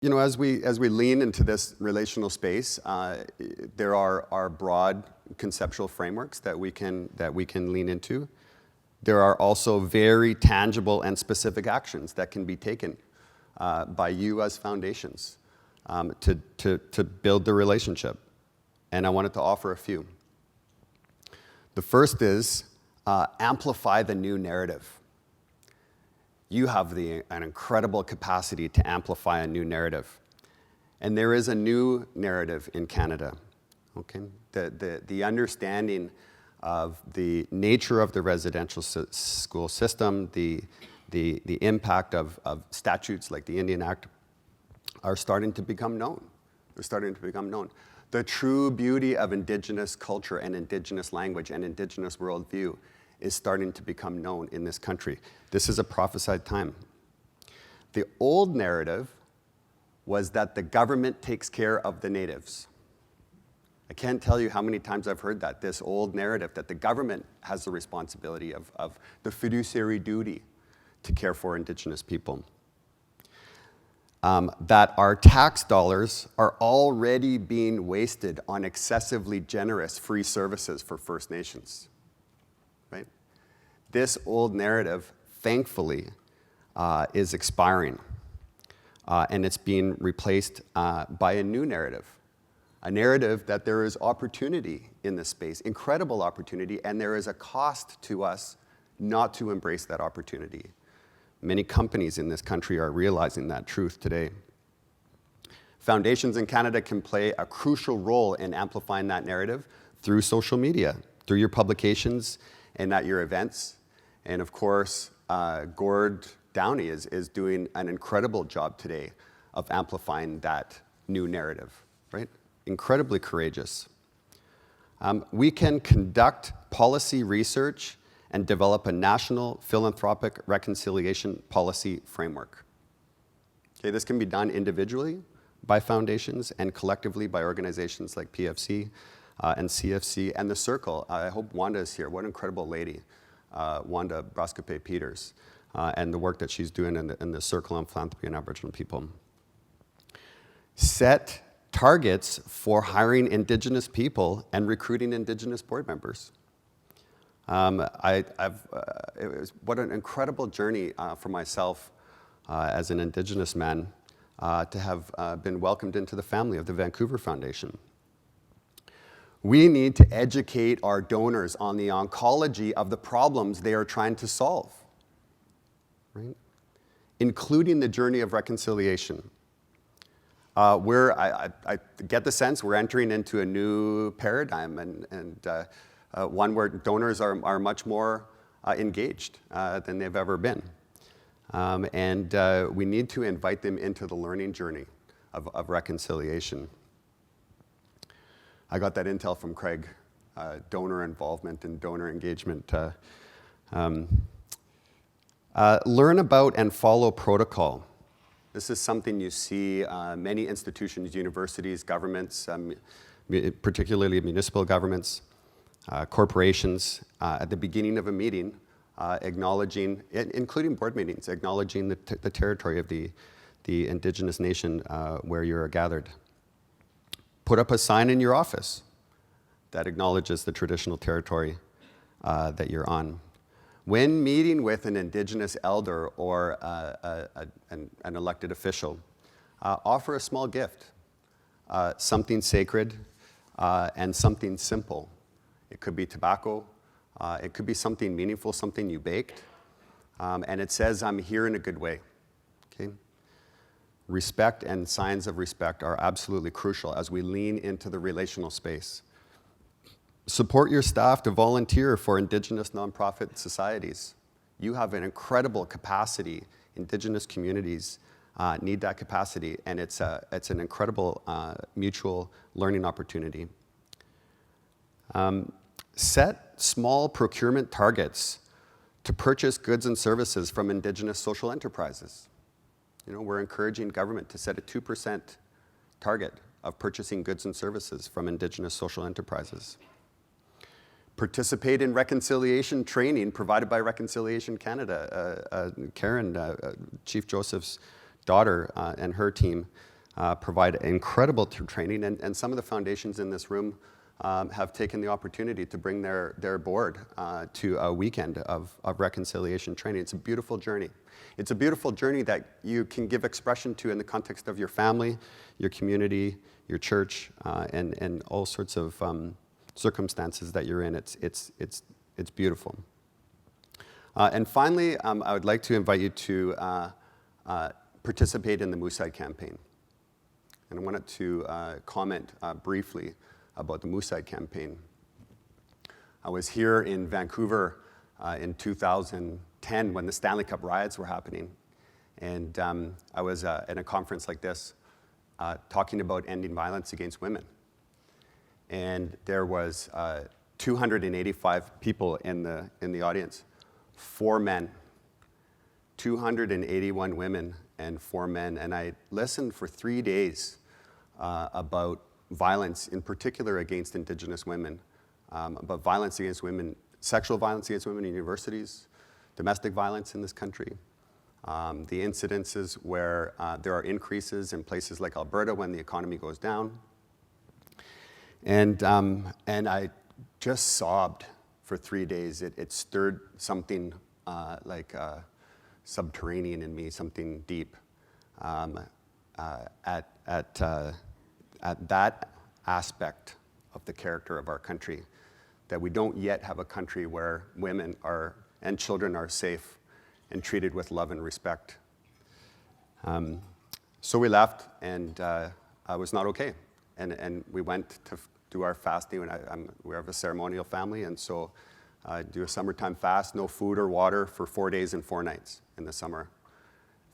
As we lean into this relational space, there are broad conceptual frameworks that we can lean into. There are also very tangible and specific actions that can be taken by you as foundations to build the relationship. And I wanted to offer a few. The first is amplify the new narrative. You have an incredible capacity to amplify a new narrative. And there is a new narrative in Canada. Okay? The understanding of the nature of the residential school system, the impact of statutes like the Indian Act are starting to become known. They're starting to become known. The true beauty of Indigenous culture and Indigenous language and Indigenous worldview is starting to become known in this country. This is a prophesied time. The old narrative was that the government takes care of the natives. I can't tell you how many times I've heard that, this old narrative that the government has the responsibility of the fiduciary duty to care for Indigenous people. That our tax dollars are already being wasted on excessively generous free services for First Nations. Right? This old narrative, thankfully, is expiring, and it's being replaced by a new narrative. A narrative that there is opportunity in this space, incredible opportunity, and there is a cost to us not to embrace that opportunity. Many companies in this country are realizing that truth today. Foundations in Canada can play a crucial role in amplifying that narrative through social media, through your publications and at your events. And of course, Gord Downey is doing an incredible job today of amplifying that new narrative, right? Incredibly courageous. We can conduct policy research and develop a national philanthropic reconciliation policy framework. Okay, this can be done individually by foundations and collectively by organizations like PFC and CFC and the Circle. I hope Wanda is here. What an incredible lady, Wanda Brascope-Peters, and the work that she's doing in the Circle on Philanthropy and Aboriginal people. Set targets for hiring Indigenous people and recruiting Indigenous board members. It was what an incredible journey for myself as an Indigenous man to have been welcomed into the family of the Vancouver Foundation. We need to educate our donors on the oncology of the problems they are trying to solve, right? Including the journey of reconciliation. I get the sense we're entering into a new paradigm and one where donors are much more engaged than they've ever been. And we need to invite them into the learning journey of reconciliation. I got that intel from Craig, donor involvement and donor engagement. Learn about and follow protocol. This is something you see many institutions, universities, governments, particularly municipal governments, corporations, at the beginning of a meeting, acknowledging, including board meetings, acknowledging the territory of the Indigenous nation where you're gathered. Put up a sign in your office that acknowledges the traditional territory that you're on. When meeting with an Indigenous elder or an elected official, offer a small gift, something sacred and something simple. It could be tobacco, it could be something meaningful, something you baked, and it says, "I'm here in a good way." Okay? Respect and signs of respect are absolutely crucial as we lean into the relational space. Support your staff to volunteer for Indigenous nonprofit societies. You have an incredible capacity. Indigenous communities need that capacity, and it's an incredible mutual learning opportunity. Set small procurement targets to purchase goods and services from Indigenous social enterprises. We're encouraging government to set a 2% target of purchasing goods and services from Indigenous social enterprises. Participate in reconciliation training provided by Reconciliation Canada. Karen, Chief Joseph's daughter and her team provide incredible training, and some of the foundations in this room have taken the opportunity to bring their board to a weekend of reconciliation training. It's a beautiful journey. It's a beautiful journey that you can give expression to in the context of your family, your community, your church, and all sorts of circumstances that you're in. It's beautiful. And finally, I would like to invite you to participate in the Mooside campaign. And I wanted to comment briefly about the Mooside campaign. I was here in Vancouver in 2010 when the Stanley Cup riots were happening. And I was in a conference like this talking about ending violence against women. And there was 285 people in the audience, 4 men, 281 women and 4 men. And I listened for 3 days about violence, in particular against Indigenous women, about violence against women, sexual violence against women in universities, domestic violence in this country, the incidences where there are increases in places like Alberta when the economy goes down. And I just sobbed for 3 days. It stirred something like subterranean in me, something deep at that aspect of the character of our country, that we don't yet have a country where women and children are safe and treated with love and respect. So we left, and I was not okay. And we went to do our fasting. We have a ceremonial family, and so I do a summertime fast, no food or water for 4 days and 4 nights in the summer.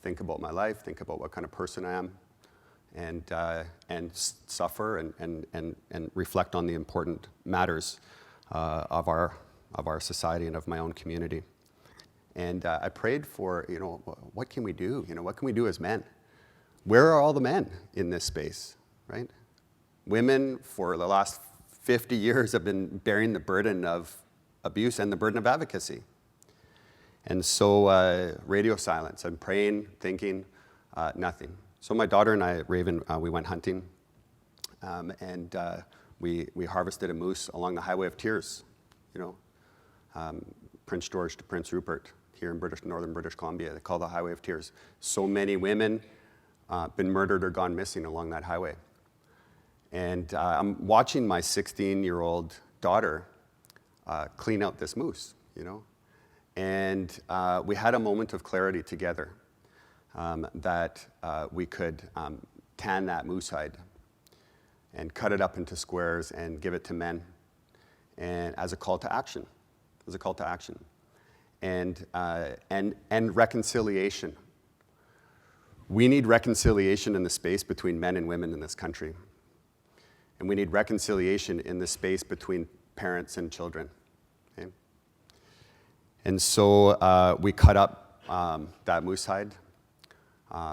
Think about my life, think about what kind of person I am, and suffer and reflect on the important matters of our society and of my own community. And I prayed for, what can we do? What can we do as men? Where are all the men in this space, right? Women for the last 50 years have been bearing the burden of abuse and the burden of advocacy. And so radio silence. I'm praying, thinking, nothing. So my daughter and I, Raven, we went hunting, and we harvested a moose along the Highway of Tears, Prince George to Prince Rupert here in northern British Columbia. They call it the Highway of Tears. So many women been murdered or gone missing along that highway. And I'm watching my 16-year-old daughter clean out this moose, And we had a moment of clarity together that we could tan that moose hide and cut it up into squares and give it to men, and as a call to action, and reconciliation. We need reconciliation in the space between men and women in this country. And we need reconciliation in the space between parents and children. Okay? And so we cut up that moose hide.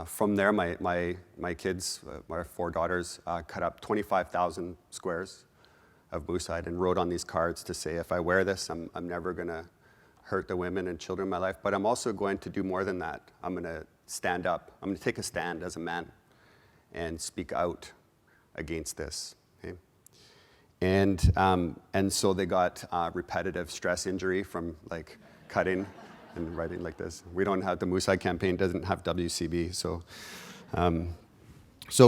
From there, my kids, my 4 daughters, cut up 25,000 squares of moose hide and wrote on these cards to say, if I wear this, I'm never going to hurt the women and children in my life, but I'm also going to do more than that. I'm going to stand up. I'm going to take a stand as a man and speak out against this. Okay? And so they got repetitive stress injury from cutting and writing like this. We don't have, the Mooside campaign doesn't have WCB, so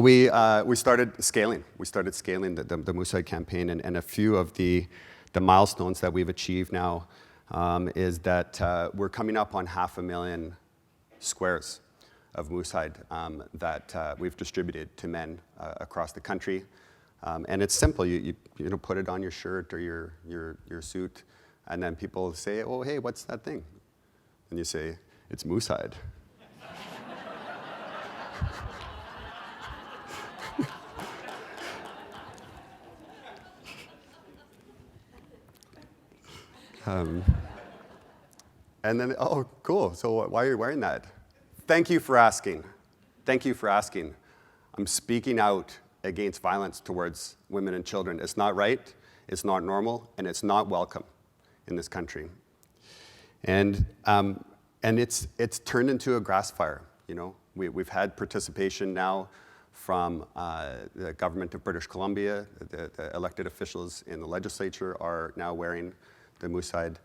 we started scaling. We started scaling the Mooside campaign, and a few of the milestones that we've achieved now is that we're coming up on 500,000 squares of moose hide that we've distributed to men across the country. And it's simple. You put it on your shirt or your suit, and then people say, oh, hey, what's that thing? And you say, it's moose hide. And then, oh, cool. So why are you wearing that? Thank you for asking. Thank you for asking. I'm speaking out against violence towards women and children. It's not right, it's not normal, and it's not welcome in this country. And it's turned into a grass fire, We've had participation now from the government of British Columbia. The elected officials in the legislature are now wearing the Moosehide.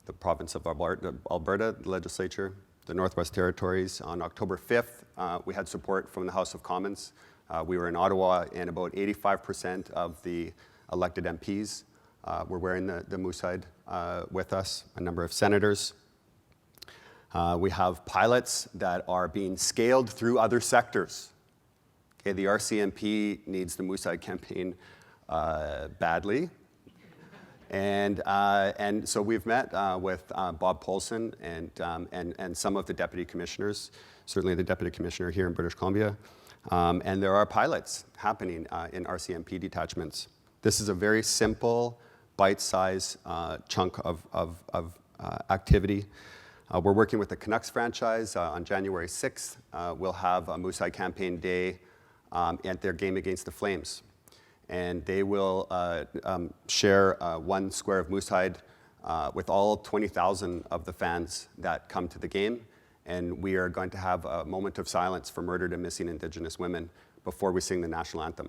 The province of Alberta, the legislature, the Northwest Territories. On October 5th, we had support from the House of Commons. We were in Ottawa, and about 85% of the elected MPs were wearing the Moosehide with us, a number of senators. We have pilots that are being scaled through other sectors. Okay, the RCMP needs the Moosehide campaign badly. And so we've met with Bob Polson and some of the deputy commissioners, certainly the deputy commissioner here in British Columbia. And there are pilots happening in RCMP detachments. This is a very simple, bite-sized chunk of activity. We're working with the Canucks franchise. On January 6th, we'll have a Moosehide campaign day at their game against the Flames. And they will share 1 square of Moosehide with all 20,000 of the fans that come to the game. And we are going to have a moment of silence for murdered and missing Indigenous women before we sing the national anthem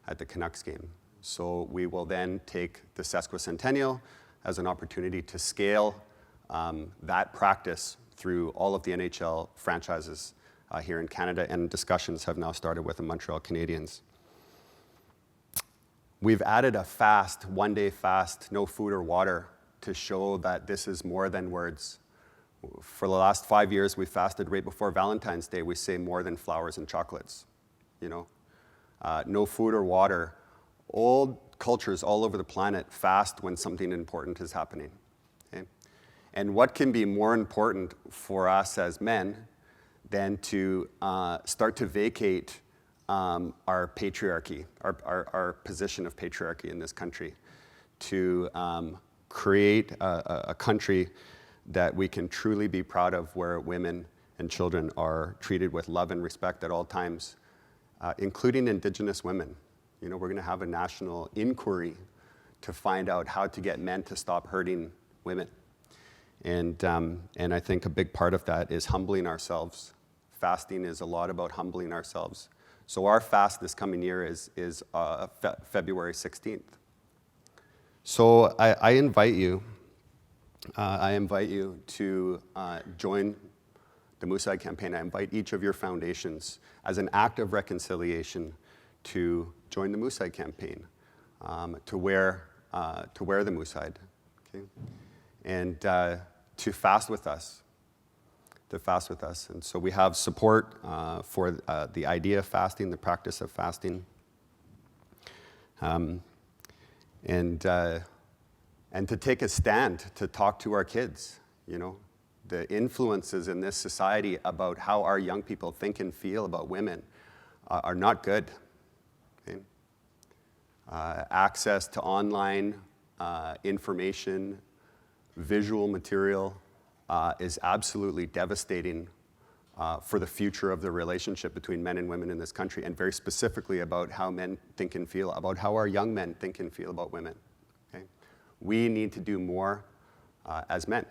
at the Canucks game. So we will then take the sesquicentennial as an opportunity to scale that practice through all of the NHL franchises here in Canada, and discussions have now started with the Montreal Canadiens. We've added a fast, 1-day fast, no food or water, to show that this is more than words. For the last 5 years, we fasted right before Valentine's Day. We say more than flowers and chocolates, you know. No food or water. Old cultures all over the planet fast when something important is happening. Okay? And what can be more important for us as men than to start to vacate our patriarchy, our position of patriarchy in this country, to create a country that we can truly be proud of, where women and children are treated with love and respect at all times, including Indigenous women. You know, we're going to have a national inquiry to find out how to get men to stop hurting women. And I think a big part of that is humbling ourselves. Fasting is a lot about humbling ourselves. So our fast this coming year is February 16th. So I invite you to join the Moosehide campaign. I invite each of your foundations as an act of reconciliation to join the Moosehide campaign, to wear the Moosehide, okay? And to fast with us. And so we have support for the idea of fasting, the practice of fasting, and to take a stand, to talk to our kids, you know. The influences in this society about how our young people think and feel about women are not good. Okay? Access to online information, visual material, is absolutely devastating for the future of the relationship between men and women in this country, and very specifically about how men think and feel, about how our young men think and feel about women. Okay? We need to do more as men.